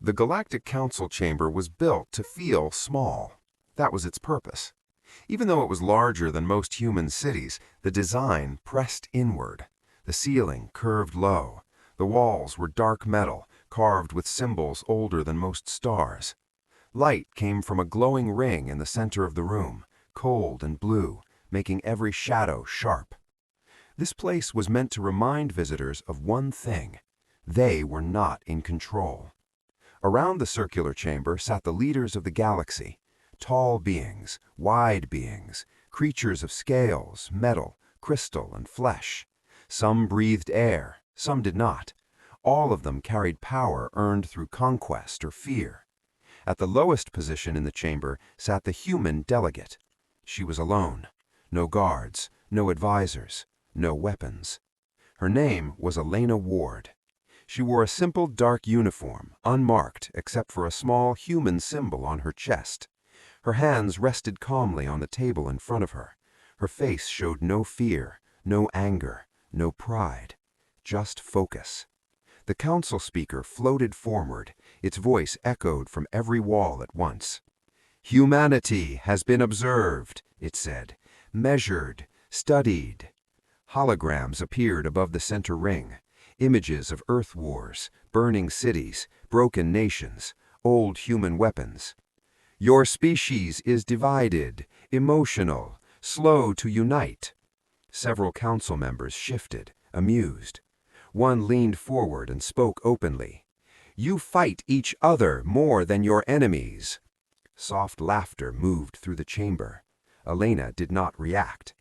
The Galactic Council chamber was built to feel small. That was its purpose. Even though it was larger than most human cities, the design pressed inward. The ceiling curved low. The walls were dark metal, carved with symbols older than most stars. Light came from a glowing ring in the center of the room, cold and blue, making every shadow sharp. This place was meant to remind visitors of one thing: they were not in control. Around the circular chamber sat the leaders of the galaxy, tall beings, wide beings, creatures of scales, metal, crystal, and flesh. Some breathed air, some did not. All of them carried power earned through conquest or fear. At the lowest position in the chamber sat the human delegate. She was alone. No guards, no advisors, no weapons. Her name was Elena Ward. She wore a simple dark uniform, unmarked except for a small human symbol on her chest. Her hands rested calmly on the table in front of her. Her face showed no fear, no anger, no pride, just focus. The council speaker floated forward. Its voice echoed from every wall at once. "Humanity has been observed," it said, "measured, studied." Holograms appeared above the center ring. Images of Earth wars, burning cities, broken nations, old human weapons. "Your species is divided, emotional, slow to unite." Several council members shifted, amused. One leaned forward and spoke openly. "You fight each other more than your enemies." Soft laughter moved through the chamber. Elena did not react.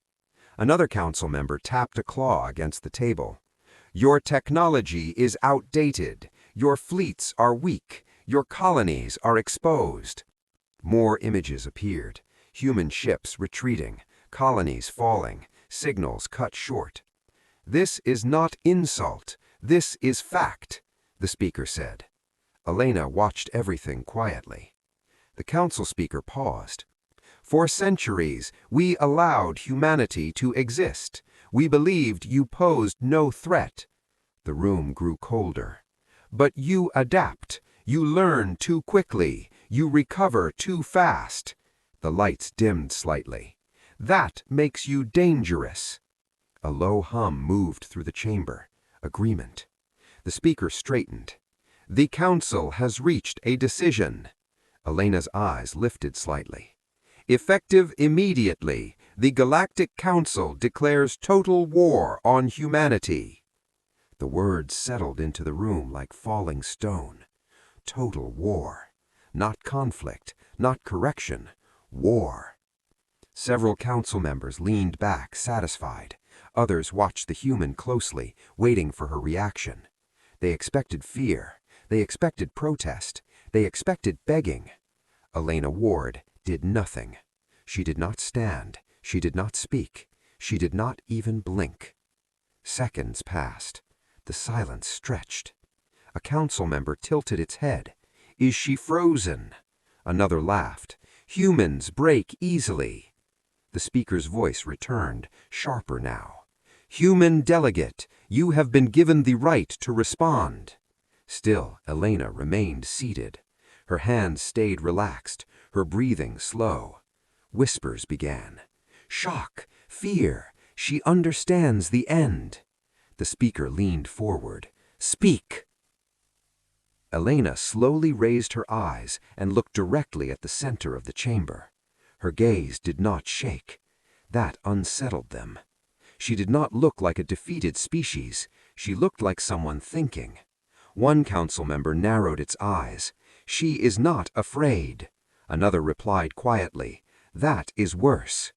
Another council member tapped a claw against the table. "Your technology is outdated. Your fleets are weak. Your colonies are exposed." More images appeared. Human ships retreating, colonies falling, signals cut short. "This is not insult. This is fact," the speaker said. Elena watched everything quietly. The council speaker paused. "For centuries, we allowed humanity to exist. We believed you posed no threat." The room grew colder. "But you adapt. You learn too quickly. You recover too fast." The lights dimmed slightly. "That makes you dangerous." A low hum moved through the chamber. Agreement. The speaker straightened. "The council has reached a decision." Elena's eyes lifted slightly. "Effective immediately, the Galactic Council declares total war on humanity." The words settled into the room like falling stone. Total war. Not conflict, not correction. War. Several council members leaned back, satisfied. Others watched the human closely, waiting for her reaction. They expected fear. They expected protest. They expected begging. Elena Ward did nothing. She did not stand. She did not speak. She did not even blink. Seconds passed. The silence stretched. A council member tilted its head. "Is she frozen?" Another laughed. "Humans break easily." The speaker's voice returned, sharper now. "Human delegate, you have been given the right to respond." Still, Elena remained seated. Her hands stayed relaxed, her breathing slow. Whispers began. "Shock, fear, she understands the end." The speaker leaned forward. "Speak." Elena slowly raised her eyes and looked directly at the center of the chamber. Her gaze did not shake. That unsettled them. She did not look like a defeated species. She looked like someone thinking. One council member narrowed its eyes. "She is not afraid." Another replied quietly, "That is worse."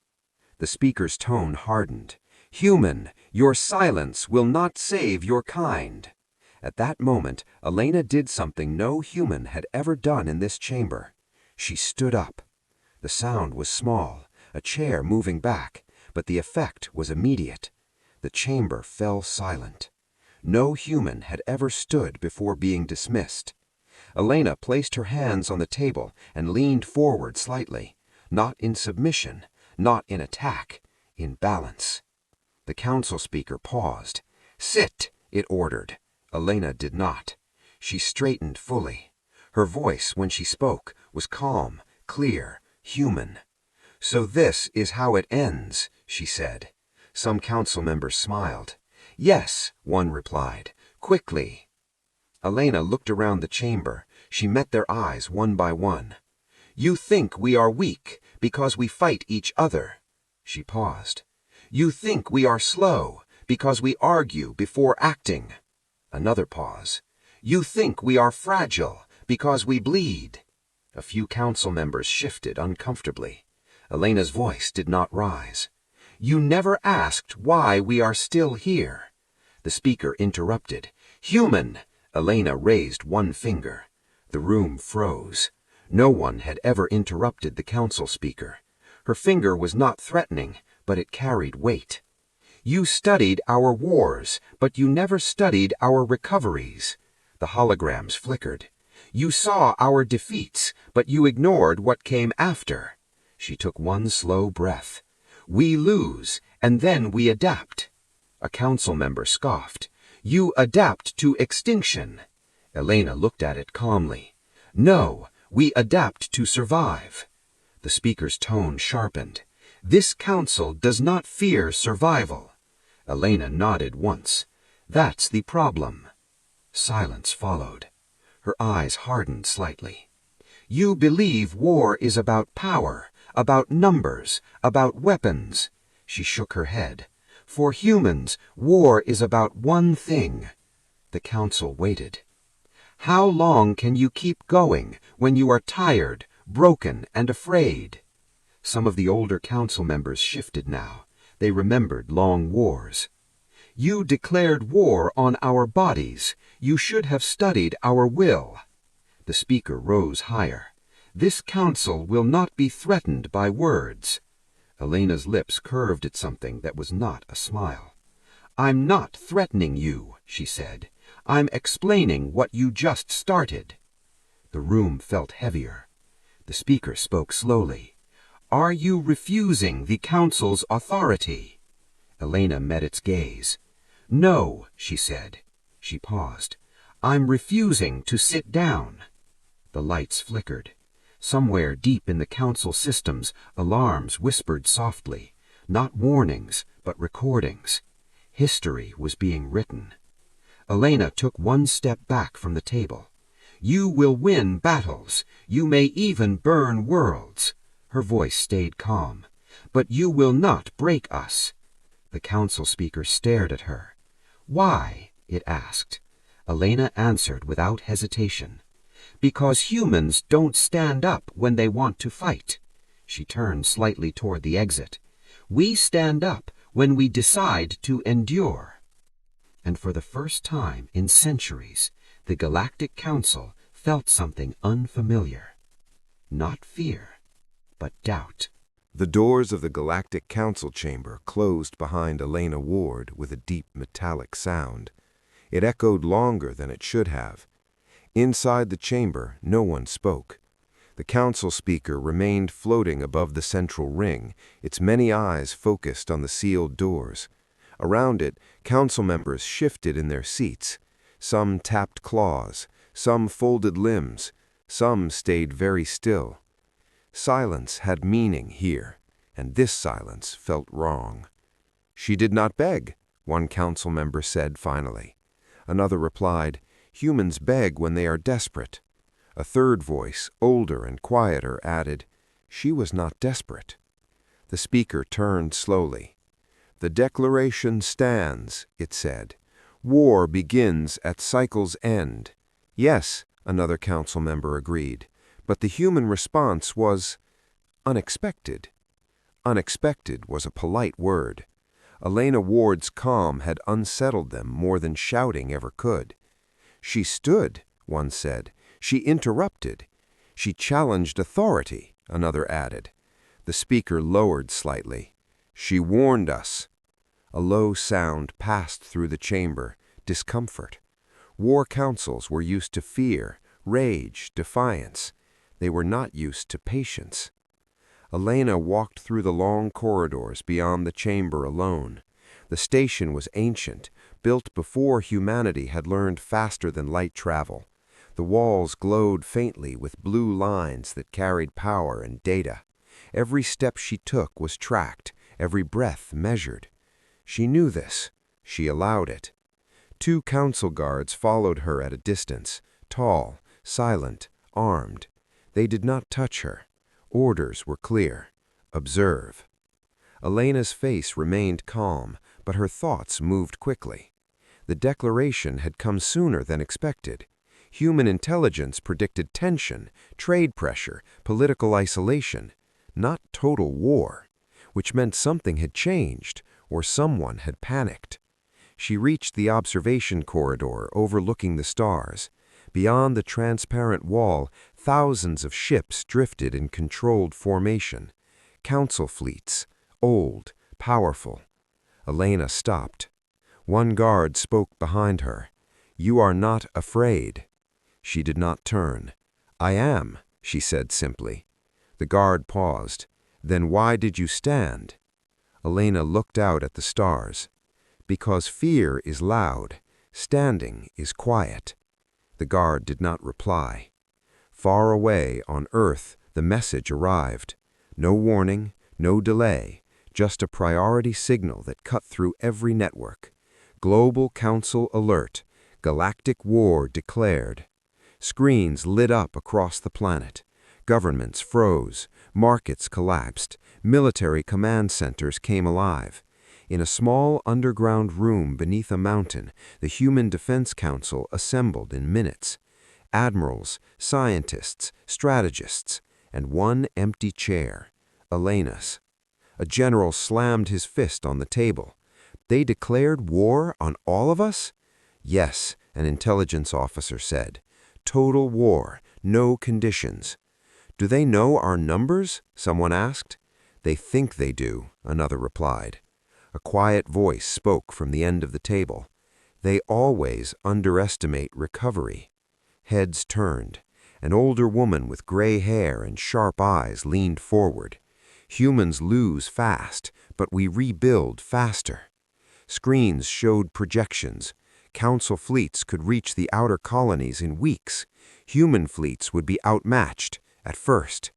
The speaker's tone hardened. "Human, your silence will not save your kind." At that moment, Elena did something no human had ever done in this chamber. She stood up. The sound was small, a chair moving back, but the effect was immediate. The chamber fell silent. No human had ever stood before being dismissed. Elena placed her hands on the table and leaned forward slightly, not in submission, not in attack, in balance. The council speaker paused. "Sit," it ordered. Elena did not. She straightened fully. Her voice, when she spoke, was calm, clear, human. "So this is how it ends," she said. Some council members smiled. "Yes," one replied, "quickly." Elena looked around the chamber. She met their eyes one by one. "You think we are weak because we fight each other." She paused. "You think we are slow because we argue before acting." Another pause. "You think we are fragile because we bleed." A few council members shifted uncomfortably. Elena's voice did not rise. "You never asked why we are still here." The speaker interrupted. "Human!" Elena raised one finger. The room froze. No one had ever interrupted the council speaker. Her finger was not threatening, but it carried weight. "You studied our wars, but you never studied our recoveries." The holograms flickered. "You saw our defeats, but you ignored what came after." She took one slow breath. "We lose, and then we adapt." A council member scoffed. "You adapt to extinction." Elena looked at it calmly. "No, we adapt to survive." The speaker's tone sharpened. "This council does not fear survival." Elena nodded once. "That's the problem." Silence followed. Her eyes hardened slightly. "You believe war is about power, about numbers, about weapons." She shook her head. "For humans, war is about one thing." The council waited. "How long can you keep going when you are tired, broken, and afraid?" Some of the older council members shifted now. They remembered long wars. "You declared war on our bodies. You should have studied our will." The speaker rose higher. "This council will not be threatened by words." Elena's lips curved at something that was not a smile. "I'm not threatening you," she said. "I'm explaining what you just started." The room felt heavier. The speaker spoke slowly. "Are you refusing the council's authority?" Elena met its gaze. "No," she said. She paused. "I'm refusing to sit down." The lights flickered. Somewhere deep in the council systems, alarms whispered softly. Not warnings, but recordings. History was being written. Elena took one step back from the table. "You will win battles. You may even burn worlds." Her voice stayed calm. "But you will not break us." The council speaker stared at her. "Why?" it asked. Elena answered without hesitation. "Because humans don't stand up when they want to fight." She turned slightly toward the exit. "We stand up when we decide to endure." And for the first time in centuries, the Galactic Council felt something unfamiliar. Not fear, but doubt. The doors of the Galactic Council chamber closed behind Elena Ward with a deep metallic sound. It echoed longer than it should have. Inside the chamber, no one spoke. The council speaker remained floating above the central ring, its many eyes focused on the sealed doors. Around it, council members shifted in their seats. Some tapped claws, some folded limbs, some stayed very still. Silence had meaning here, and this silence felt wrong. "She did not beg," one council member said finally. Another replied, "Humans beg when they are desperate." A third voice, older and quieter, added, "She was not desperate." The speaker turned slowly. "The declaration stands," it said. "War begins at cycle's end." "Yes," another council member agreed, "but the human response was unexpected." Unexpected was a polite word. Elena Ward's calm had unsettled them more than shouting ever could. "She stood," one said. "She interrupted." "She challenged authority," another added. The speaker lowered slightly. "She warned us." A low sound passed through the chamber, discomfort. War councils were used to fear, rage, defiance. They were not used to patience. Elena walked through the long corridors beyond the chamber alone. The station was ancient, built before humanity had learned faster than light travel. The walls glowed faintly with blue lines that carried power and data. Every step she took was tracked, every breath measured. She knew this. She allowed it. 2 council guards followed her at a distance, tall, silent, armed. They did not touch her. Orders were clear. Observe. Elena's face remained calm, but her thoughts moved quickly. The declaration had come sooner than expected. Human intelligence predicted tension, trade pressure, political isolation, not total war, which meant something had changed or someone had panicked. She reached the observation corridor overlooking the stars. Beyond the transparent wall, thousands of ships drifted in controlled formation. Council fleets, old, powerful. Elena stopped. One guard spoke behind her. "You are not afraid." She did not turn. "I am," she said simply. The guard paused. "Then why did you stand?" Elena looked out at the stars. "Because fear is loud, standing is quiet." The guard did not reply. Far away on Earth, the message arrived. No warning, no delay, just a priority signal that cut through every network. Global Council alert. Galactic war declared. Screens lit up across the planet. Governments froze. Markets collapsed. Military command centers came alive. In a small underground room beneath a mountain, the Human Defense Council assembled in minutes. Admirals, scientists, strategists, and one empty chair, Elena's. A general slammed his fist on the table. "They declared war on all of us?" "Yes," an intelligence officer said. "Total war, no conditions." "Do they know our numbers?" someone asked. "They think they do," another replied. A quiet voice spoke from the end of the table. "They always underestimate recovery." Heads turned. An older woman with gray hair and sharp eyes leaned forward. "Humans lose fast, but we rebuild faster." Screens showed projections. Council fleets could reach the outer colonies in weeks. Human fleets would be outmatched, at first.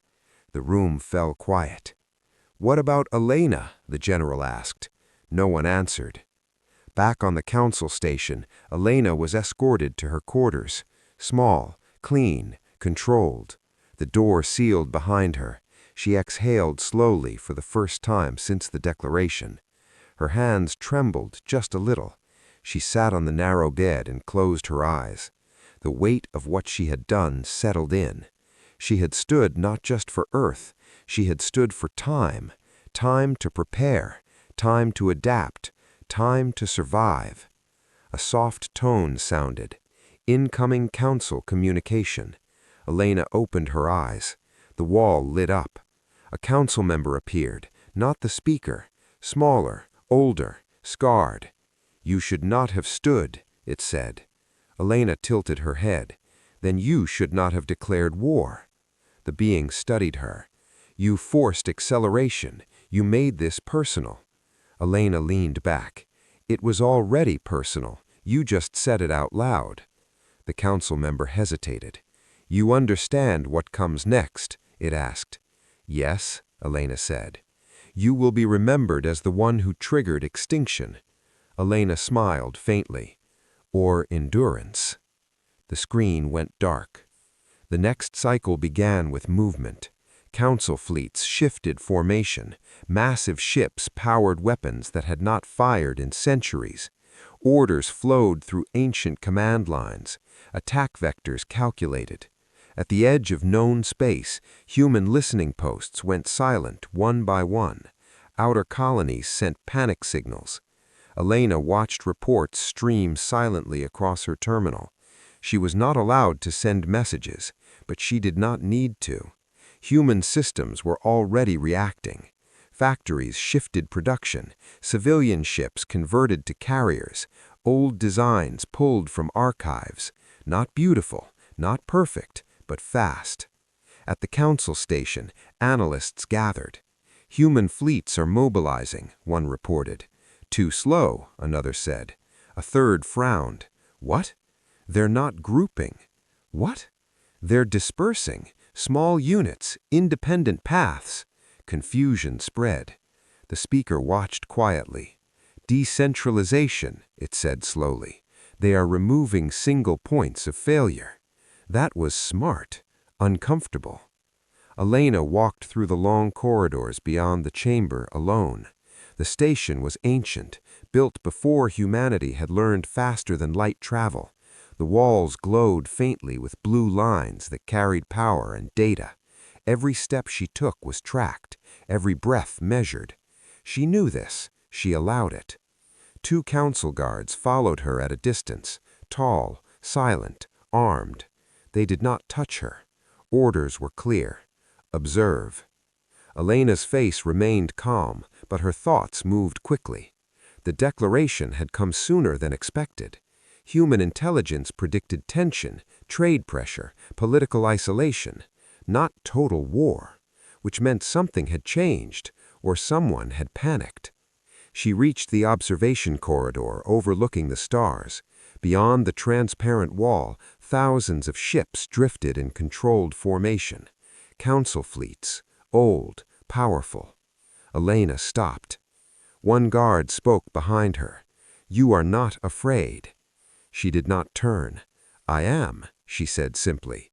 The room fell quiet. "What about Elena?" the general asked. No one answered. Back on the council station, Elena was escorted to her quarters. Small, clean, controlled. The door sealed behind her. She exhaled slowly for the first time since the declaration. Her hands trembled just a little. She sat on the narrow bed and closed her eyes. The weight of what she had done settled in. She had stood not just for Earth. She had stood for time. Time to prepare. Time to adapt. Time to survive. A soft tone sounded. Incoming council communication. Elena opened her eyes. The wall lit up. A council member appeared, not the speaker. Smaller, older, scarred. "You should not have stood," it said. Elena tilted her head. "Then you should not have declared war." The being studied her. "You forced acceleration. You made this personal." Elena leaned back. "It was already personal. You just said it out loud." The council member hesitated. "You understand what comes next?" it asked. "Yes," Elena said. "You will be remembered as the one who triggered extinction." Elena smiled faintly. "Or endurance." The screen went dark. The next cycle began with movement. Council fleets shifted formation. Massive ships powered weapons that had not fired in centuries. Orders flowed through ancient command lines. Attack vectors calculated. At the edge of known space, human listening posts went silent one by one. Outer colonies sent panic signals. Elena watched reports stream silently across her terminal. She was not allowed to send messages, but she did not need to. Human systems were already reacting. Factories shifted production. Civilian ships converted to carriers. Old designs pulled from archives. Not beautiful, not perfect, but fast. At the council station, analysts gathered. "Human fleets are mobilizing," one reported. "Too slow," another said. A third frowned. "What? They're not grouping." What? They're dispersing. Small units, independent paths. Confusion spread. The speaker watched quietly. Decentralization, it said slowly. They are removing single points of failure. That was smart, uncomfortable. Elena walked through the long corridors beyond the chamber alone. The station was ancient, built before humanity had learned faster than light travel. The walls glowed faintly with blue lines that carried power and data. Every step she took was tracked, every breath measured. She knew this. She allowed it. 2 council guards followed her at a distance, tall, silent, armed. They did not touch her. Orders were clear. Observe. Elena's face remained calm, but her thoughts moved quickly. The declaration had come sooner than expected. Human intelligence predicted tension, trade pressure, political isolation, not total war, which meant something had changed, or someone had panicked. She reached the observation corridor overlooking the stars. Beyond the transparent wall, thousands of ships drifted in controlled formation. Council fleets, old, powerful. Elena stopped. One guard spoke behind her. "You are not afraid." She did not turn. "I am," she said simply.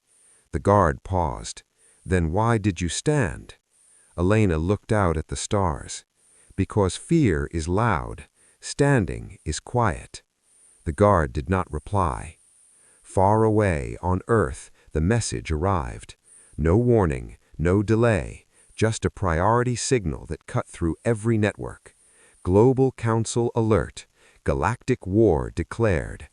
The guard paused. "Then why did you stand?" Elena looked out at the stars. "Because fear is loud. Standing is quiet." The guard did not reply. Far away, on Earth, the message arrived. No warning, no delay, just a priority signal that cut through every network. Global Council alert. Galactic war declared.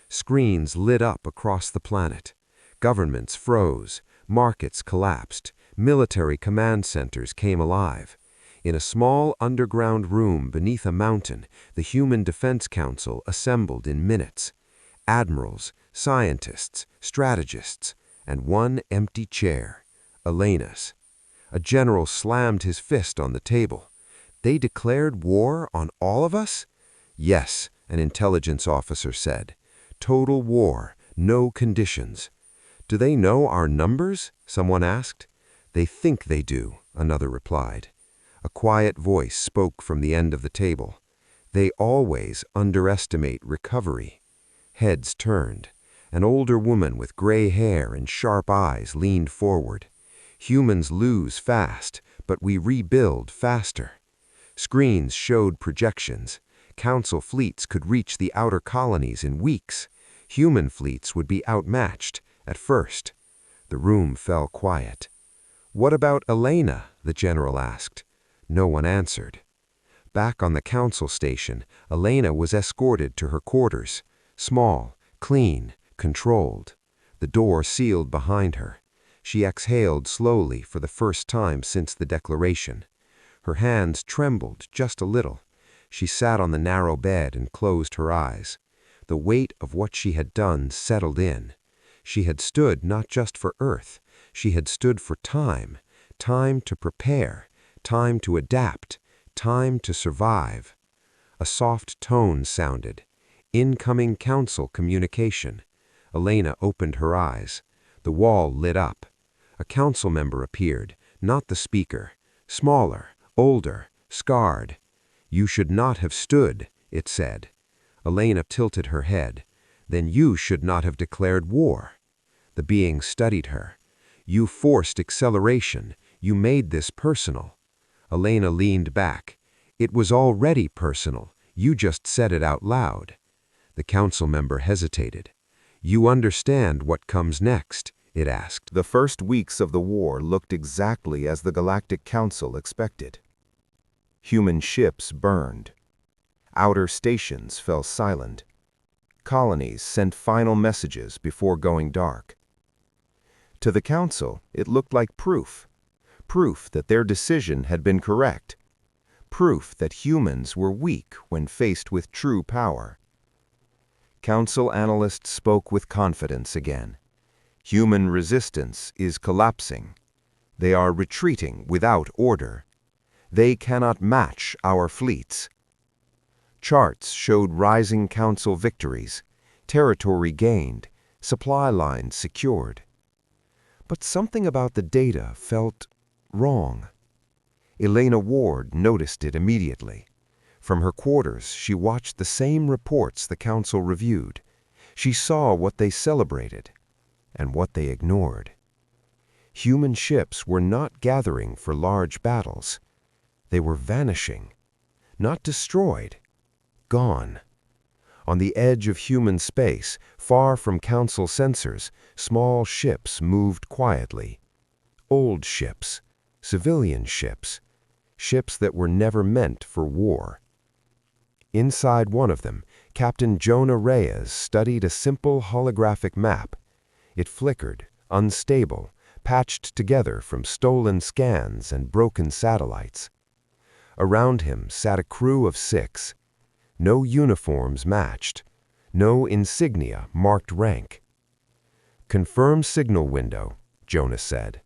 Screens lit up across the planet. Governments froze. Markets collapsed. Military command centers came alive. In a small underground room beneath a mountain, the Human Defense Council assembled in minutes. Admirals, scientists, strategists, and one empty chair, Elena's. A general slammed his fist on the table. "They declared war on all of us?" "Yes," an intelligence officer said. "Total war, no conditions." "Do they know our numbers?" someone asked. "They think they do," another replied. A quiet voice spoke from the end of the table. "They always underestimate recovery." Heads turned. An older woman with gray hair and sharp eyes leaned forward. "Humans lose fast, but we rebuild faster." Screens showed projections. Council fleets could reach the outer colonies in weeks. Human fleets would be outmatched, at first. The room fell quiet. "What about Elena?" the general asked. No one answered. Back on the council station, Elena was escorted to her quarters. Small, clean, controlled. The door sealed behind her. She exhaled slowly for the first time since the declaration. Her hands trembled just a little. She sat on the narrow bed and closed her eyes. The weight of what she had done settled in. She had stood not just for Earth. She had stood for time. Time to prepare. Time to adapt. Time to survive. A soft tone sounded. Incoming council communication. Elena opened her eyes. The wall lit up. A council member appeared, not the speaker. Smaller, older, scarred. "You should not have stood," it said. Elena tilted her head. "Then you should not have declared war." The being studied her. "You forced acceleration. You made this personal." Elena leaned back. "It was already personal. You just said it out loud." The council member hesitated. "You understand what comes next?" it asked. The first weeks of the war looked exactly as the Galactic Council expected. Human ships burned. Outer stations fell silent. Colonies sent final messages before going dark. To the Council, it looked like proof. Proof that their decision had been correct. Proof that humans were weak when faced with true power. Council analysts spoke with confidence again. Human resistance is collapsing. They are retreating without order. They cannot match our fleets. Charts showed rising council victories, territory gained, supply lines secured. But something about the data felt wrong. Elena Ward noticed it immediately. From her quarters, she watched the same reports the Council reviewed. She saw what they celebrated and what they ignored. Human ships were not gathering for large battles. They were vanishing, not destroyed, gone. On the edge of human space, far from Council sensors, small ships moved quietly. Old ships, civilian ships, ships that were never meant for war. Inside one of them, Captain Jonah Reyes studied a simple holographic map. It flickered, unstable, patched together from stolen scans and broken satellites. Around him sat a crew of 6. No uniforms matched. No insignia marked rank. "Confirm signal window," Jonah said.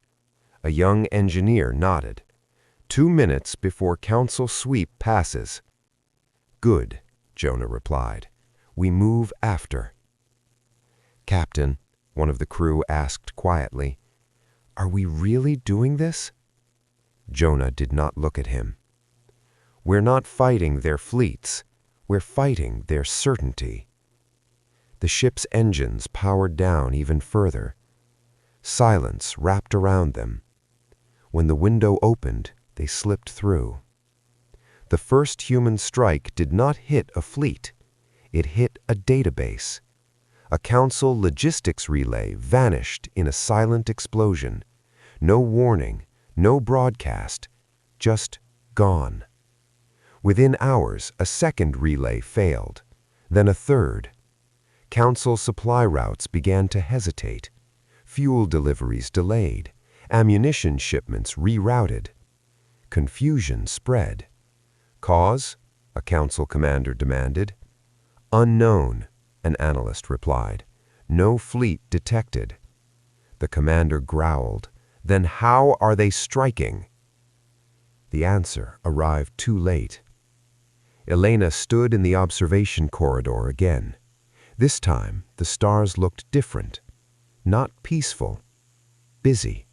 A young engineer nodded. 2 minutes before Council sweep passes." "Good," Jonah replied. "We move after." "Captain," one of the crew asked quietly, "are we really doing this?" Jonah did not look at him. "We're not fighting their fleets. We're fighting their certainty." The ship's engines powered down even further. Silence wrapped around them. When the window opened, they slipped through. The first human strike did not hit a fleet. It hit a database. A Council logistics relay vanished in a silent explosion. No warning, no broadcast, just gone. Within hours, a second relay failed, then a third. Council supply routes began to hesitate. Fuel deliveries delayed. Ammunition shipments rerouted. Confusion spread. "Cause?" a Council commander demanded. "Unknown," an analyst replied. "No fleet detected." The commander growled. "Then how are they striking?" The answer arrived too late. Elena stood in the observation corridor again. This time, the stars looked different. Not peaceful. Busy.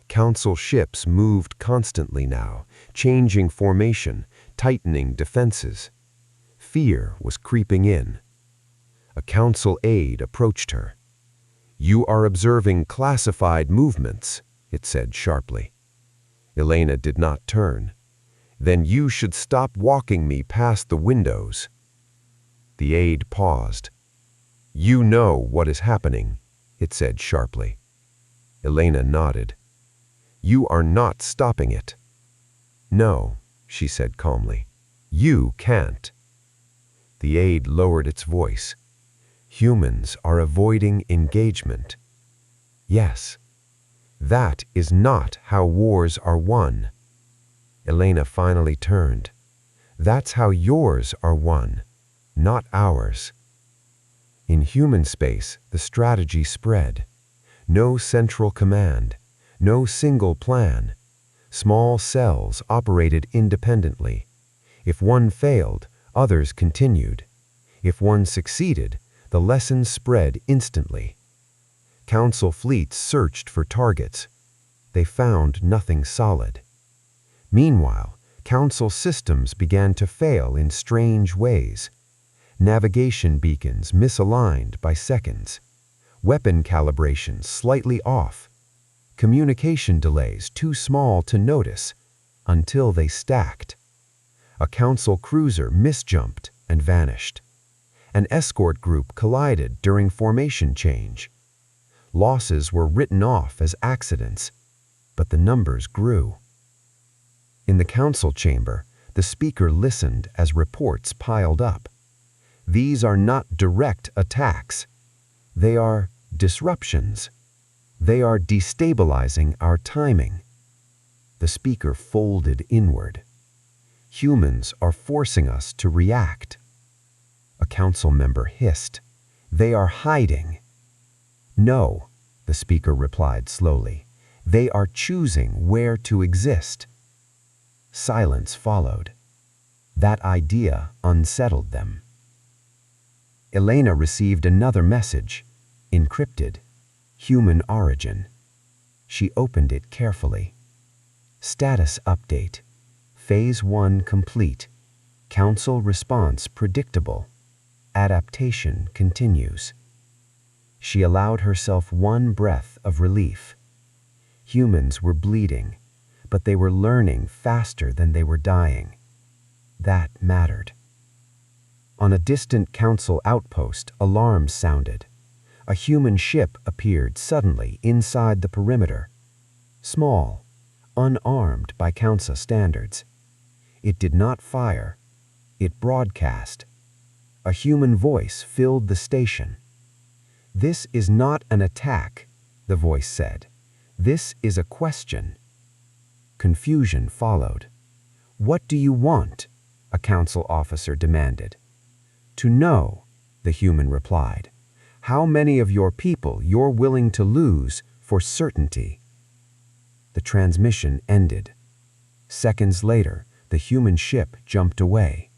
Council ships moved constantly now, changing formation, tightening defenses. Fear was creeping in. A Council aide approached her. "You are observing classified movements," it said sharply. Elena did not turn. "Then you should stop walking me past the windows." The aide paused. "You know what is happening," it said sharply. Elena nodded. "You are not stopping it." "No," she said calmly. "You can't." The aide lowered its voice. "Humans are avoiding engagement." "Yes. That is not how wars are won." Elena finally turned. "That's how yours are won, not ours." In human space, the strategy spread. No central command, no single plan. Small cells operated independently. If one failed, others continued. If one succeeded, the lessons spread instantly. Council fleets searched for targets. They found nothing solid. Meanwhile, Council systems began to fail in strange ways. Navigation beacons misaligned by seconds. Weapon calibrations slightly off. Communication delays too small to notice, until they stacked. A Council cruiser misjumped and vanished. An escort group collided during formation change. Losses were written off as accidents, but the numbers grew. In the Council chamber, the speaker listened as reports piled up. These are not direct attacks. They are disruptions. They are destabilizing our timing. The speaker folded inward. Humans are forcing us to react. A Council member hissed. "They are hiding." "No," the speaker replied slowly. "They are choosing where to exist." Silence followed. That idea unsettled them. Elena received another message. Encrypted. Human origin. She opened it carefully. Status update. Phase 1 complete. Council response predictable. Adaptation continues. She allowed herself one breath of relief. Humans were bleeding, but they were learning faster than they were dying. That mattered. On a distant council outpost, alarms sounded. A human ship appeared suddenly inside the perimeter. Small, unarmed by council standards. It did not fire. It broadcast. A human voice filled the station. "This is not an attack," the voice said. "This is a question." Confusion followed. "What do you want?" a council officer demanded. "To know," the human replied, "how many of your people you're willing to lose for certainty." The transmission ended. Seconds later, the human ship jumped away.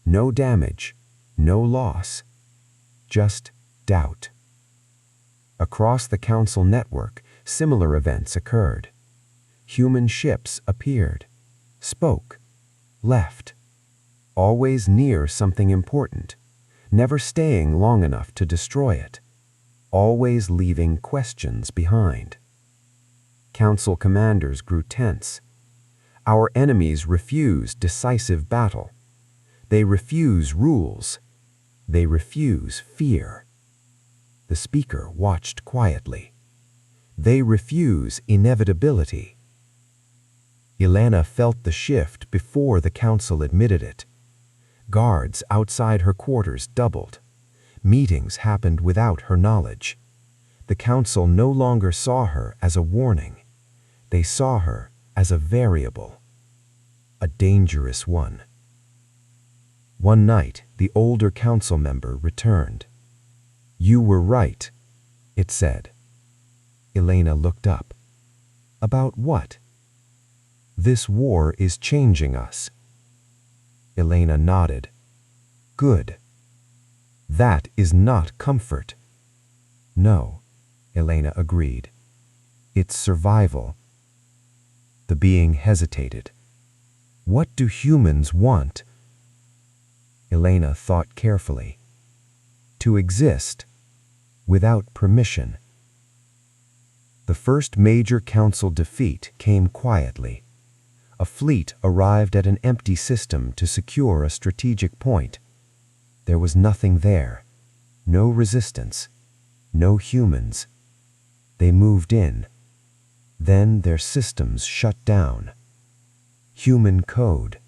No damage, no loss, just doubt. Across the council network, similar events occurred. Human ships appeared, spoke, left, always near something important, never staying long enough to destroy it, always leaving questions behind. Council commanders grew tense. Our enemies refuse decisive battle. They refuse rules. They refuse fear. The speaker watched quietly. They refuse inevitability. Elena felt the shift before the council admitted it. Guards outside her quarters doubled. Meetings happened without her knowledge. The council no longer saw her as a warning. They saw her as a variable. A dangerous one. One night, the older council member returned. "You were right," it said. Elena looked up. "About what?" "This war is changing us." Elena nodded. "Good. That is not comfort." "No," Elena agreed. "It's survival." The being hesitated. "What do humans want?" Elena thought carefully. "To exist, without permission." The first major council defeat came quietly. A fleet arrived at an empty system to secure a strategic point. There was nothing there. No resistance. No humans. They moved in. Then their systems shut down. Human code.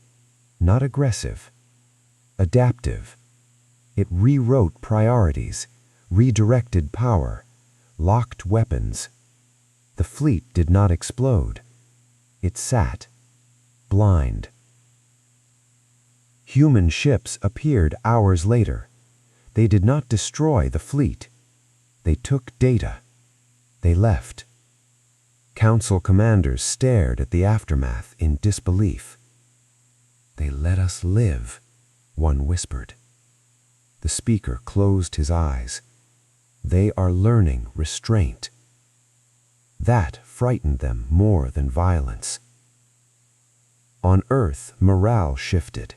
Not aggressive. Adaptive. It rewrote priorities, redirected power, locked weapons. The fleet did not explode. It sat, blind. Human ships appeared hours later. They did not destroy the fleet. They took data. They left. Council commanders stared at the aftermath in disbelief. "They let us live," one whispered. The speaker closed his eyes. "They are learning restraint." That frightened them more than violence. On Earth, morale shifted.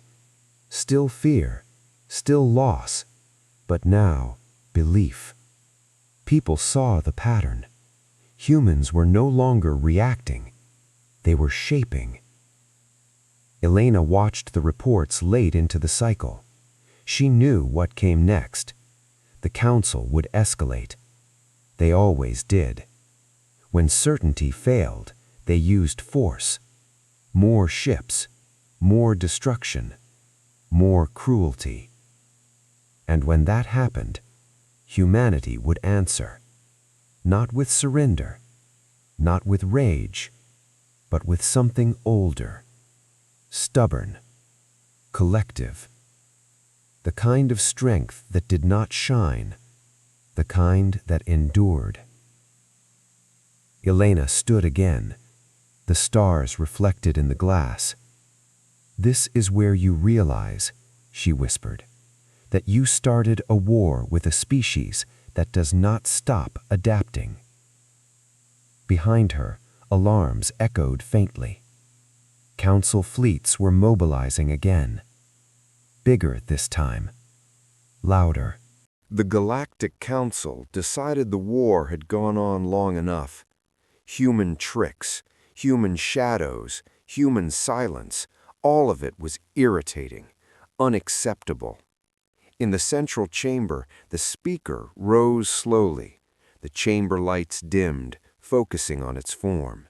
Still fear, still loss, but now belief. People saw the pattern. Humans were no longer reacting. They were shaping. Elena watched the reports late into the cycle. She knew what came next. The council would escalate. They always did. When certainty failed, they used force. More ships, more destruction, more cruelty. And when that happened, humanity would answer. Not with surrender, not with rage, but with something older, stubborn, collective. The kind of strength that did not shine, the kind that endured. Elena stood again, the stars reflected in the glass. "This is where you realize," she whispered, "that you started a war with a species that does not stop adapting. Behind her, alarms echoed faintly. Council fleets were mobilizing again. Bigger this time. Louder. The Galactic Council decided the war had gone on long enough. Human tricks, human shadows, human silence, all of it was irritating, unacceptable. In the central chamber, the speaker rose slowly. The chamber lights dimmed, focusing on its form.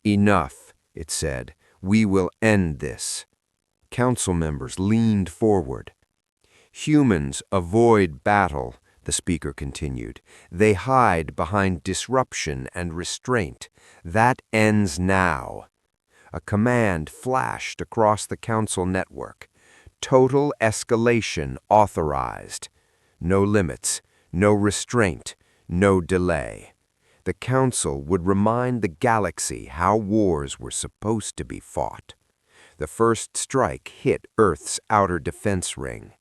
"Enough," it said. "We will end this." Council members leaned forward. "Humans avoid battle," the speaker continued. "They hide behind disruption and restraint. That ends now." A command flashed across the council network. Total escalation authorized. No limits, no restraint, no delay. The council would remind the galaxy how wars were supposed to be fought. The first strike hit Earth's outer defense ring.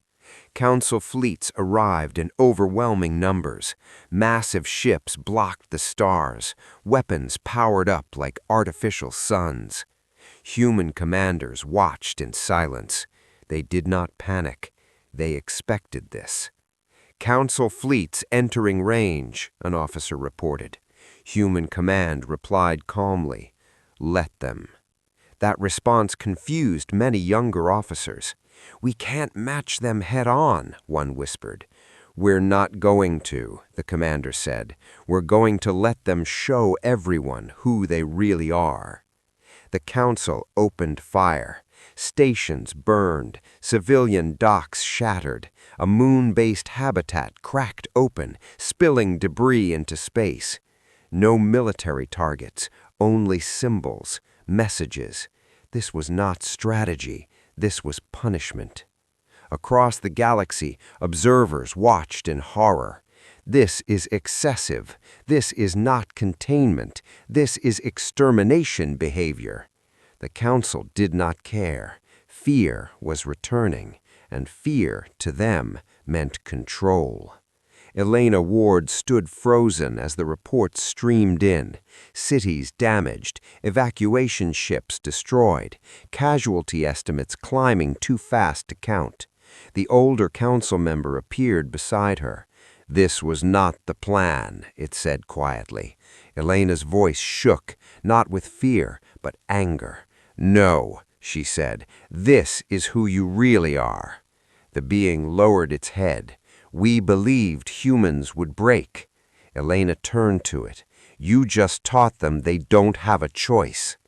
Council fleets arrived in overwhelming numbers. Massive ships blocked the stars, weapons powered up like artificial suns. Human commanders watched in silence. They did not panic. They expected this. "Council fleets entering range," an officer reported. Human command replied calmly, "Let them." That response confused many younger officers. "We can't match them head-on," one whispered. "We're not going to," the commander said. "We're going to let them show everyone who they really are." The council opened fire. Stations burned, civilian docks shattered, a moon-based habitat cracked open, spilling debris into space. No military targets, only symbols, messages. This was not strategy, this was punishment. Across the galaxy, observers watched in horror. This is excessive. This is not containment. This is extermination behavior. The council did not care. Fear was returning, and fear, to them, meant control. Elena Ward stood frozen as the reports streamed in. Cities damaged, evacuation ships destroyed, casualty estimates climbing too fast to count. The older council member appeared beside her. "This was not the plan," it said quietly. Elena's voice shook, not with fear, but anger. "No," she said, "this is who you really are." The being lowered its head. "We believed humans would break." Elena turned to it. "You just taught them they don't have a choice."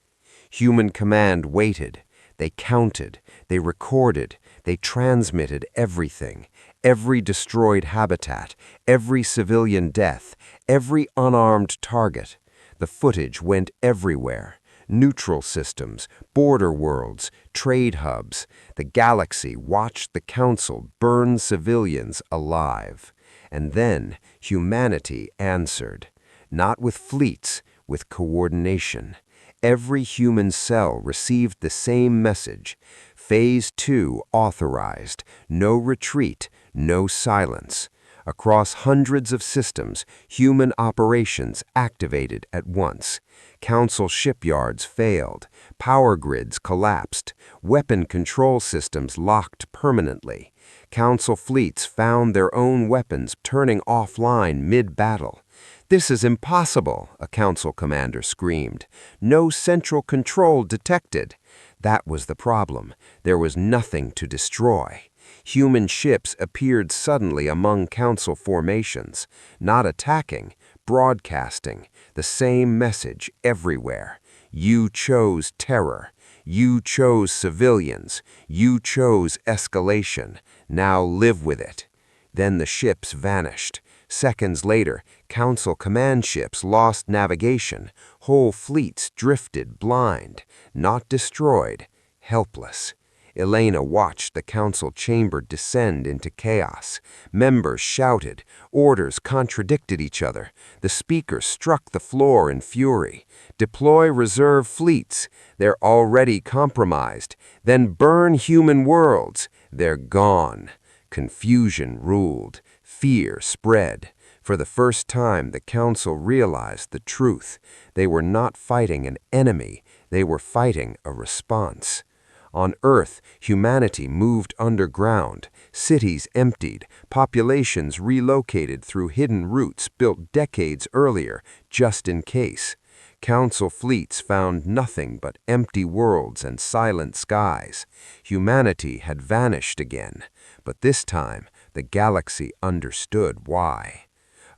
Human command waited. They counted. They recorded. They transmitted everything. Every destroyed habitat, every civilian death, every unarmed target. The footage went everywhere. Neutral systems, border worlds, trade hubs. The galaxy watched the council burn civilians alive. And then humanity answered. Not with fleets, with coordination. Every human cell received the same message. Phase 2 authorized. No retreat, no silence. Across hundreds of systems, human operations activated at once. Council shipyards failed. Power grids collapsed. Weapon control systems locked permanently. Council fleets found their own weapons turning offline mid-battle. "This is impossible," a council commander screamed. "No central control detected." That was the problem. There was nothing to destroy. Human ships appeared suddenly among council formations, not attacking, broadcasting, the same message everywhere. You chose terror. You chose civilians. You chose escalation. Now live with it. Then the ships vanished. Seconds later, council command ships lost navigation. Whole fleets drifted blind, not destroyed, helpless. Elena watched the council chamber descend into chaos. Members shouted. Orders contradicted each other. The speaker struck the floor in fury. "Deploy reserve fleets. They're already compromised. Then burn human worlds. They're gone." Confusion ruled. Fear spread. For the first time, the Council realized the truth. They were not fighting an enemy, they were fighting a response. On Earth, humanity moved underground, cities emptied, populations relocated through hidden routes built decades earlier, just in case. Council fleets found nothing but empty worlds and silent skies. Humanity had vanished again, but this time the galaxy understood why.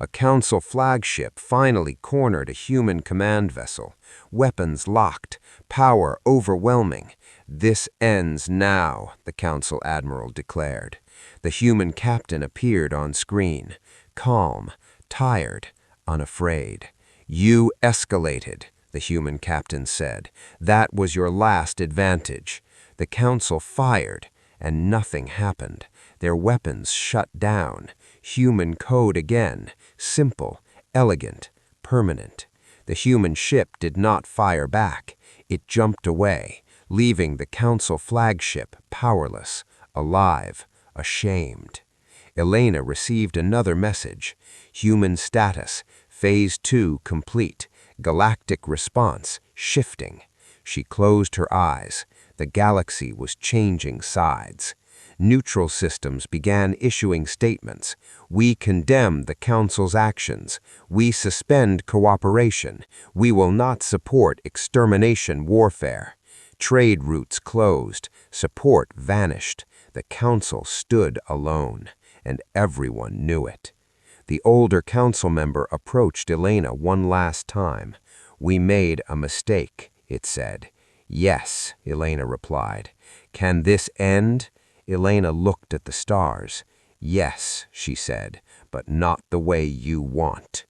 A Council flagship finally cornered a human command vessel. Weapons locked, power overwhelming. "This ends now," the Council Admiral declared. The human captain appeared on screen, calm, tired, unafraid. "You escalated," the human captain said. "That was your last advantage." The Council fired, and nothing happened. Their weapons shut down. Human code again, simple, elegant, permanent. The human ship did not fire back. It jumped away, leaving the Council flagship powerless, alive, ashamed. Elena received another message. Human status, Phase 2 complete. Galactic response shifting. She closed her eyes. The galaxy was changing sides. Neutral systems began issuing statements. "We condemn the Council's actions. We suspend cooperation. We will not support extermination warfare." Trade routes closed. Support vanished. The Council stood alone, and everyone knew it. The older Council member approached Elena one last time. "We made a mistake," it said. "Yes," Elena replied. "Can this end?" Elena looked at the stars. "Yes," she said, "but not the way you want."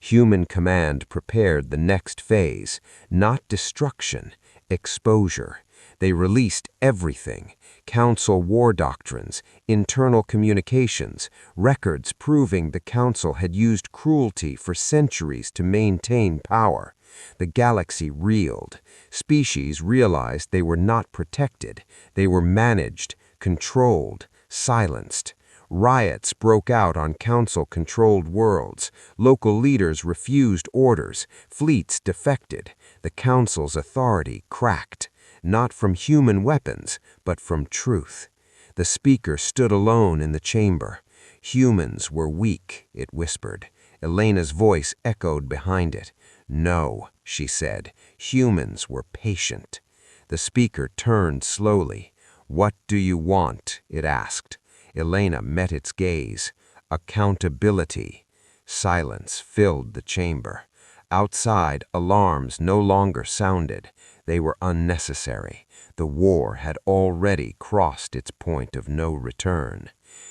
Human Command prepared the next phase, not destruction, exposure. They released everything: Council war doctrines, internal communications, records proving the Council had used cruelty for centuries to maintain power. The galaxy reeled. Species realized they were not protected. They were managed, controlled, silenced. Riots broke out on Council-controlled worlds. Local leaders refused orders. Fleets defected. The Council's authority cracked, not from human weapons, but from truth. The speaker stood alone in the chamber. "Humans were weak," it whispered. Elena's voice echoed behind it. "No," she said, "humans were patient." The speaker turned slowly. "What do you want?" it asked. Elena met its gaze. "Accountability." Silence filled the chamber. Outside, alarms no longer sounded. They were unnecessary. The war had already crossed its point of no return.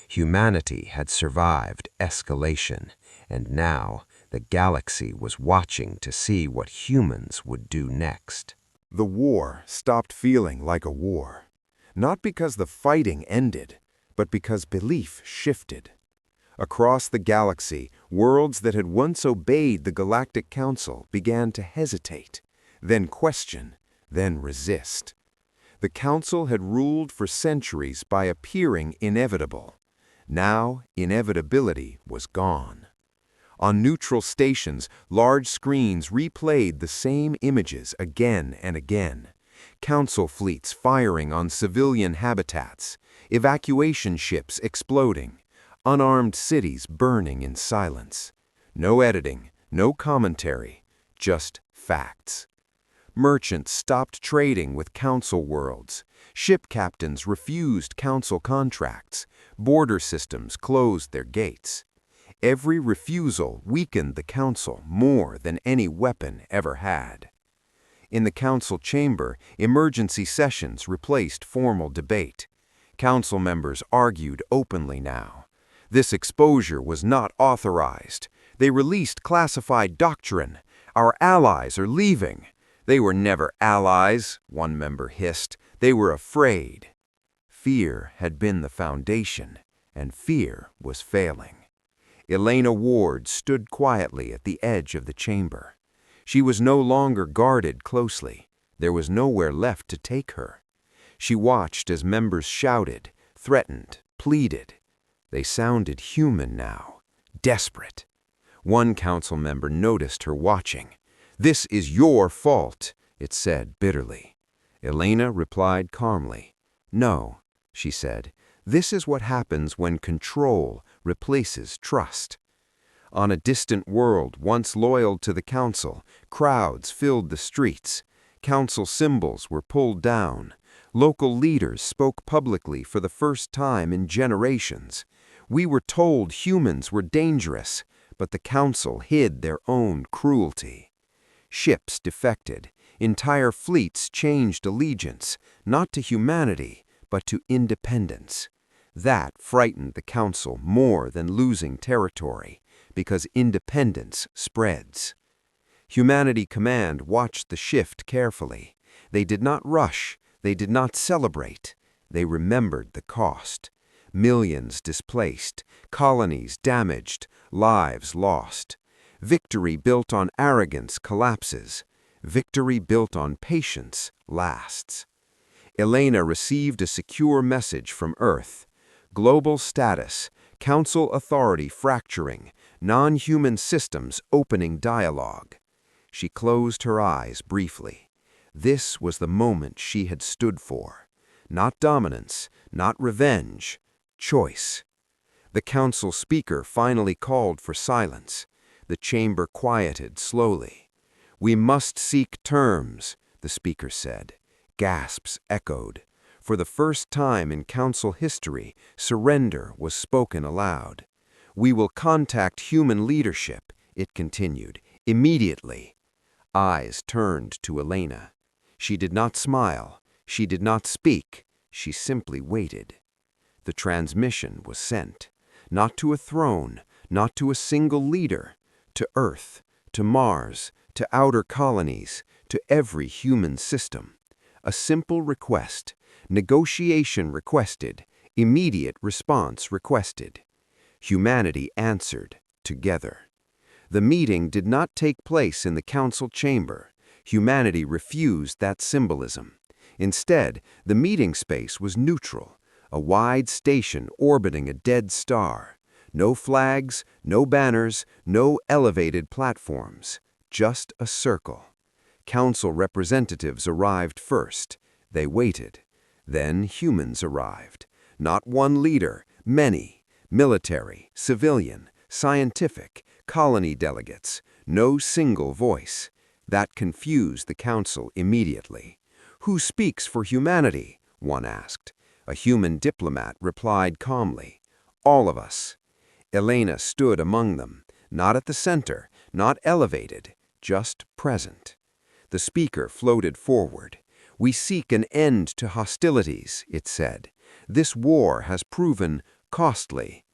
Humanity had survived escalation, and now the galaxy was watching to see what humans would do next. The war stopped feeling like a war, not because the fighting ended, but because belief shifted. Across the galaxy, worlds that had once obeyed the Galactic Council began to hesitate, then question, then resist. The Council had ruled for centuries by appearing inevitable. Now, inevitability was gone. On neutral stations, large screens replayed the same images again and again. Council fleets firing on civilian habitats, evacuation ships exploding, unarmed cities burning in silence. No editing, no commentary, just facts. Merchants stopped trading with Council worlds. Ship captains refused Council contracts. Border systems closed their gates. Every refusal weakened the Council more than any weapon ever had. In the Council chamber, emergency sessions replaced formal debate. Council members argued openly now. This exposure was not authorized. They released classified doctrine. "Our allies are leaving." "They were never allies," one member hissed. "They were afraid." Fear had been the foundation, and fear was failing. Elena Ward stood quietly at the edge of the chamber. She was no longer guarded closely. There was nowhere left to take her. She watched as members shouted, threatened, pleaded. They sounded human now, desperate, One council member noticed her watching. "This is your fault," it said bitterly. Elena replied calmly. "No," she said, "this is what happens when control replaces trust." On a distant world once loyal to the council, crowds filled the streets. Council symbols were pulled down. Local leaders spoke publicly for the first time in generations. We were told humans were dangerous, but the council hid their own cruelty. Ships defected. Entire fleets changed allegiance, not to humanity, but to independence. That frightened the council more than losing territory, because independence spreads. Humanity Command watched the shift carefully. They did not rush. They did not celebrate. They remembered the cost. Millions displaced, colonies damaged, lives lost. Victory built on arrogance collapses. Victory built on patience lasts. Elena received a secure message from Earth. Global status, council authority fracturing, non-human systems opening dialogue. She closed her eyes briefly. This was the moment she had stood for. Not dominance, not revenge, choice. The council speaker finally called for silence. The chamber quieted slowly. "We must seek terms," the speaker said. Gasps echoed. For the first time in council history, surrender was spoken aloud. "We will contact human leadership," it continued, "immediately." Eyes turned to Elena. She did not smile. She did not speak. She simply waited. The transmission was sent. Not to a throne, not to a single leader. To Earth, to Mars, to outer colonies, to every human system. A simple request. Negotiation requested. Immediate response requested. Humanity answered, together. The meeting did not take place in the council chamber. Humanity refused that symbolism. Instead, the meeting space was neutral, a wide station orbiting a dead star. No flags, no banners, no elevated platforms. Just a circle. Council representatives arrived first. They waited. Then humans arrived. Not one leader, many. Military, civilian, scientific, colony delegates. No single voice. That confused the council immediately. "Who speaks for humanity?" one asked. A human diplomat replied calmly. "All of us." Elena stood among them, not at the center, not elevated, just present. The speaker floated forward. "We seek an end to hostilities," it said. "This war has proven costly."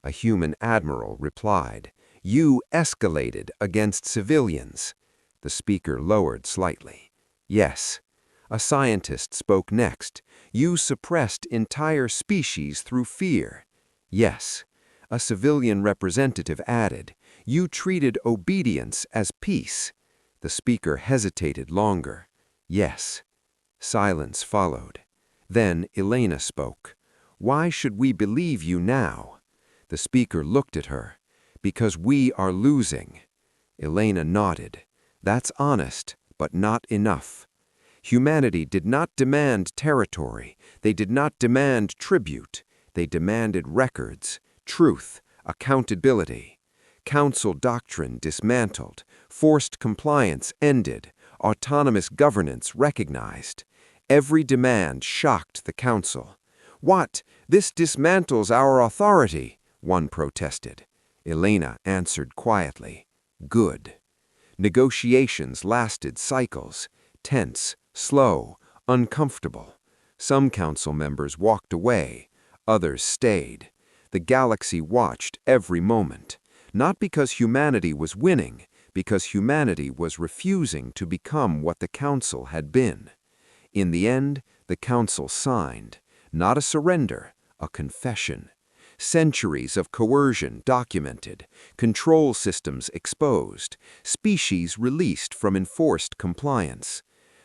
A human admiral replied, "You escalated against civilians." The speaker lowered slightly. "Yes." A scientist spoke next. "You suppressed entire species through fear." "Yes." A civilian representative added, "You treated obedience as peace." The speaker hesitated longer. "Yes." Silence followed. Then Elena spoke. "Why should we believe you now?" The speaker looked at her. "Because we are losing." Elena nodded. "That's honest, but not enough." Humanity did not demand territory. They did not demand tribute. They demanded records, truth, accountability. Council doctrine dismantled. Forced compliance ended. Autonomous governance recognized. Every demand shocked the council. "What? This dismantles our authority," one protested. Elena answered quietly, "Good." Negotiations lasted cycles, tense, slow, uncomfortable. Some council members walked away, others stayed. The galaxy watched every moment, not because humanity was winning, because humanity was refusing to become what the council had been. In the end, the council signed, not a surrender, a confession. Centuries of coercion documented, control systems exposed, species released from enforced compliance.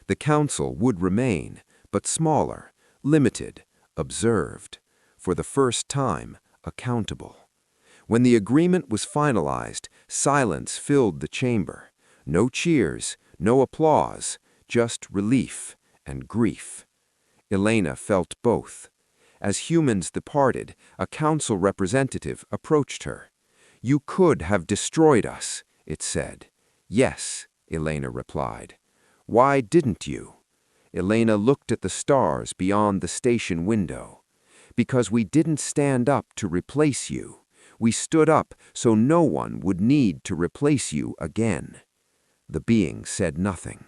The council would remain, but smaller, limited, observed, for the first time accountable. When the agreement was finalized, silence filled the chamber. No cheers, no applause, just relief and grief. Elena felt both. As humans departed, a council representative approached her. "You could have destroyed us," it said. "Yes," Elena replied. "Why didn't you?" Elena looked at the stars beyond the station window. "Because we didn't stand up to replace you. We stood up so no one would need to replace you again." The being said nothing.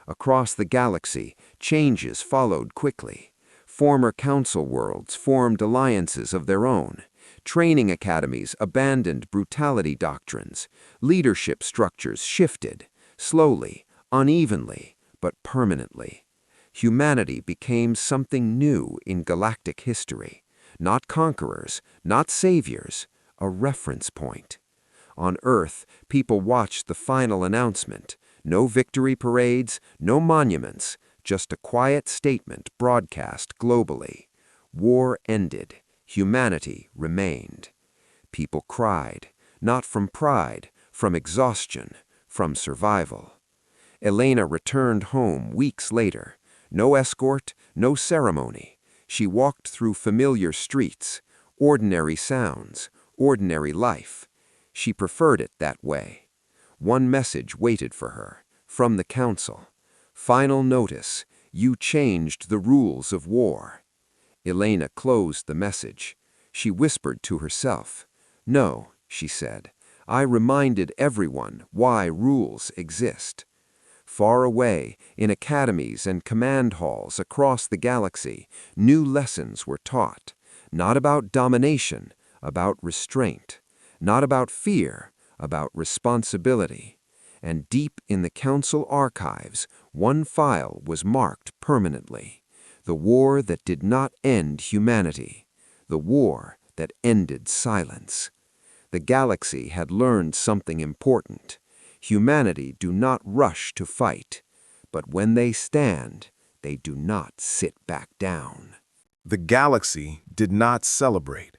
Across the galaxy, changes followed quickly. Former council worlds formed alliances of their own. Training academies abandoned brutality doctrines. Leadership structures shifted, slowly, unevenly, but permanently. Humanity became something new in galactic history. Not conquerors, not saviors, a reference point. On Earth, people watched the final announcement. No victory parades, no monuments, just a quiet statement broadcast globally. War ended. Humanity remained. People cried, not from pride, from exhaustion, from survival. Elena returned home weeks later. No escort, no ceremony. She walked through familiar streets, ordinary sounds, ordinary life. She preferred it that way. One message waited for her, from the council. Final notice: you changed the rules of war. Elena closed the message. She whispered to herself. "No," she said, "I reminded everyone why rules exist." Far away, in academies and command halls across the galaxy, new lessons were taught. Not about domination, about restraint. Not about fear, about responsibility. And deep in the council archives, one file was marked permanently. The war that did not end humanity. The war that ended silence. The galaxy had learned something important. Humanity do not rush to fight, but when they stand, they do not sit back down. The galaxy did not celebrate.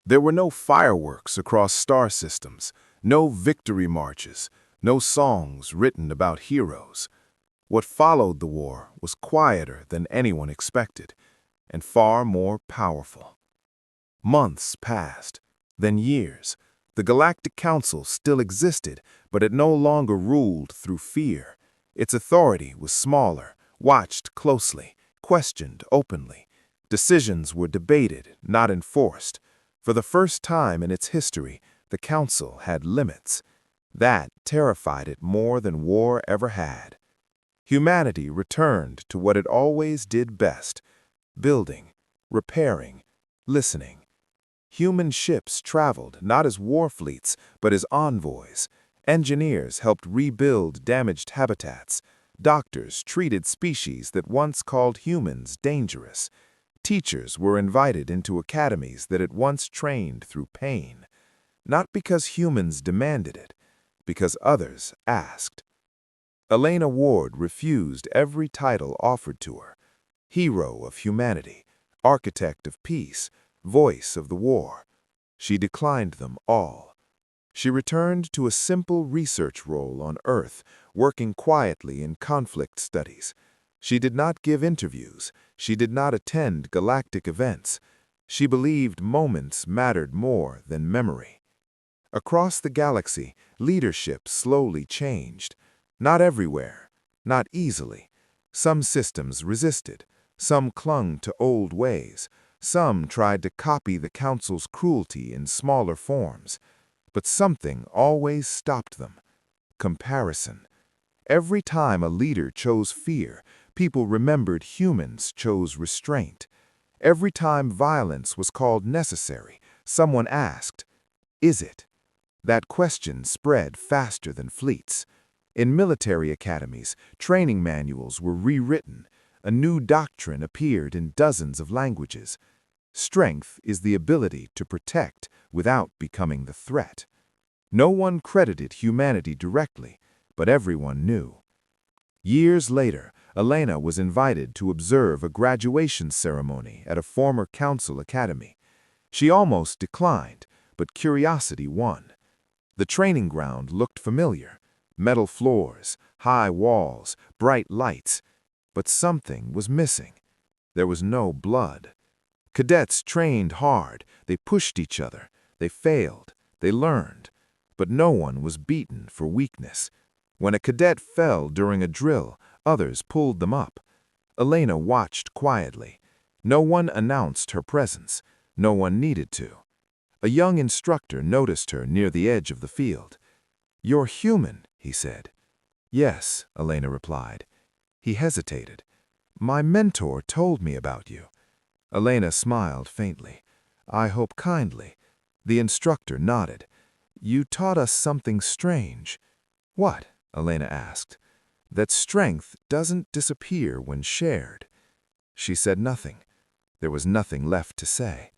There were no fireworks across star systems, no victory marches, no songs written about heroes. What followed the war was quieter than anyone expected, and far more powerful. Months passed, then years. The Galactic Council still existed, but it no longer ruled through fear. Its authority was smaller, watched closely, questioned openly. Decisions were debated, not enforced. For the first time in its history, the Council had limits. That terrified it more than war ever had. Humanity returned to what it always did best: building, repairing, listening. Human ships traveled not as war fleets, but as envoys. Engineers helped rebuild damaged habitats. Doctors treated species that once called humans dangerous. Teachers were invited into academies that had once trained through pain. Not because humans demanded it, because others asked. Elena Ward refused every title offered to her: hero of humanity, architect of peace, voice of the war. She declined them all. She returned to a simple research role on Earth, working quietly in conflict studies. She did not give interviews. She did not attend galactic events. She believed moments mattered more than memory. Across the galaxy, leadership slowly changed. Not everywhere, not easily. Some systems resisted. Some clung to old ways. Some tried to copy the Council's cruelty in smaller forms. But something always stopped them: comparison. Every time a leader chose fear, people remembered humans chose restraint. Every time violence was called necessary, someone asked, "Is it?" That question spread faster than fleets. In military academies, training manuals were rewritten. A new doctrine appeared in dozens of languages. Strength is the ability to protect without becoming the threat. No one credited humanity directly, but everyone knew. Years later, Elena was invited to observe a graduation ceremony at a former council academy. She almost declined, but curiosity won. The training ground looked familiar. Metal floors, high walls, bright lights. But something was missing. There was no blood. Cadets trained hard. They pushed each other. They failed. They learned. But no one was beaten for weakness. When a cadet fell during a drill, others pulled them up. Elena watched quietly. No one announced her presence. No one needed to. A young instructor noticed her near the edge of the field. "You're human," he said. "Yes," Elena replied. He hesitated. "My mentor told me about you." Elena smiled faintly. "I hope kindly." The instructor nodded. "You taught us something strange." "What?" Elena asked. "That strength doesn't disappear when shared." She said nothing. There was nothing left to say.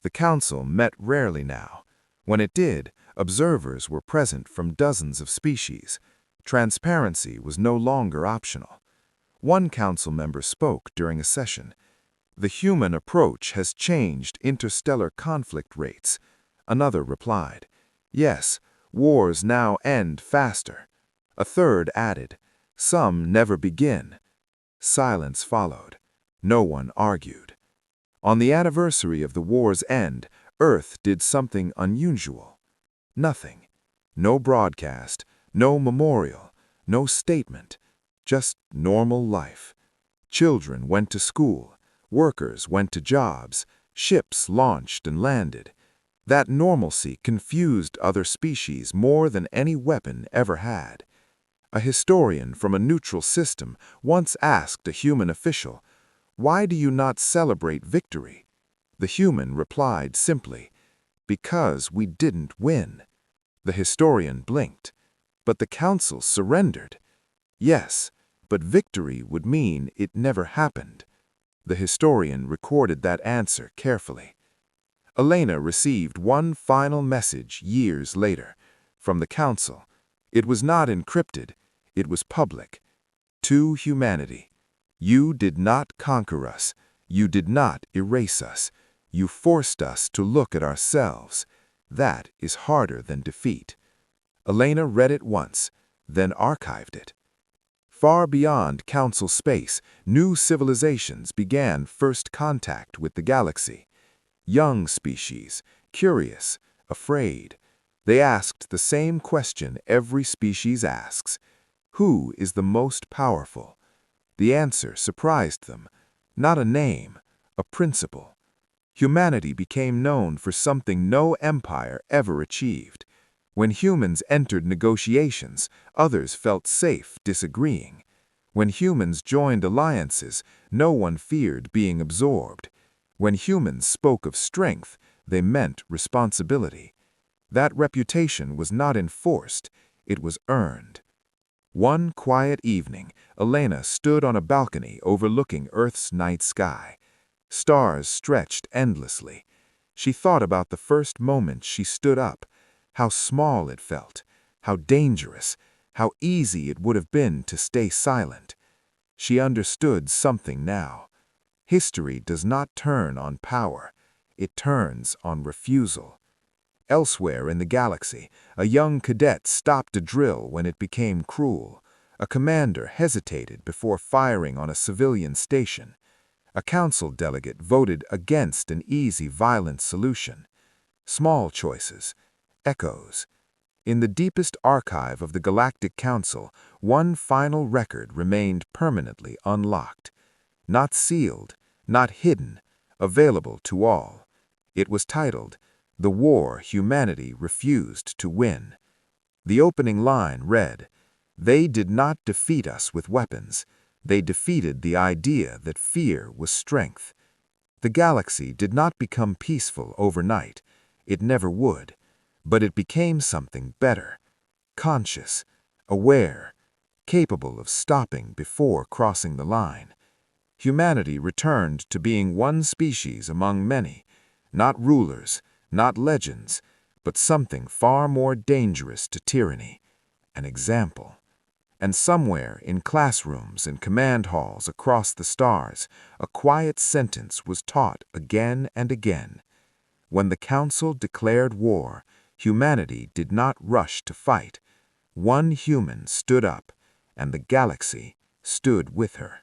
The council met rarely now. When it did, observers were present from dozens of species. Transparency was no longer optional. One council member spoke during a session. "The human approach has changed interstellar conflict rates." Another replied, "Yes, wars now end faster." A third added, "Some never begin." Silence followed. No one argued. On the anniversary of the war's end, Earth did something unusual. Nothing. No broadcast, no memorial, no statement. Just normal life. Children went to school. Workers went to jobs. Ships launched and landed. That normalcy confused other species more than any weapon ever had. A historian from a neutral system once asked a human official, "Why do you not celebrate victory?" The human replied simply, "Because we didn't win." The historian blinked. "But the council surrendered." "Yes, but victory would mean it never happened." The historian recorded that answer carefully. Elena received one final message years later, from the council. It was not encrypted, it was public. "To humanity, you did not conquer us, you did not erase us, you forced us to look at ourselves. That is harder than defeat." Elena read it once, then archived it. Far beyond council space, new civilizations began first contact with the galaxy. Young species, curious, afraid. They asked the same question every species asks: who is the most powerful? The answer surprised them. Not a name, a principle. Humanity became known for something no empire ever achieved. When humans entered negotiations, others felt safe disagreeing. When humans joined alliances, no one feared being absorbed. When humans spoke of strength, they meant responsibility. That reputation was not enforced, it was earned. One quiet evening, Elena stood on a balcony overlooking Earth's night sky. Stars stretched endlessly. She thought about the first moment she stood up, how small it felt, how dangerous, how easy it would have been to stay silent. She understood something now. History does not turn on power, it turns on refusal. Elsewhere in the galaxy, a young cadet stopped a drill when it became cruel. A commander hesitated before firing on a civilian station. A council delegate voted against an easy violent solution. Small choices, echoes. In the deepest archive of the Galactic Council, one final record remained permanently unlocked. Not sealed, not hidden, available to all. It was titled, "The War Humanity Refused to Win." The opening line read, "They did not defeat us with weapons. They defeated the idea that fear was strength." The galaxy did not become peaceful overnight. It never would. But it became something better. Conscious, aware, capable of stopping before crossing the line. Humanity returned to being one species among many, not rulers, not legends, but something far more dangerous to tyranny, an example. And somewhere in classrooms and command halls across the stars, a quiet sentence was taught again and again. When the Council declared war, humanity did not rush to fight. One human stood up, and the galaxy stood with her.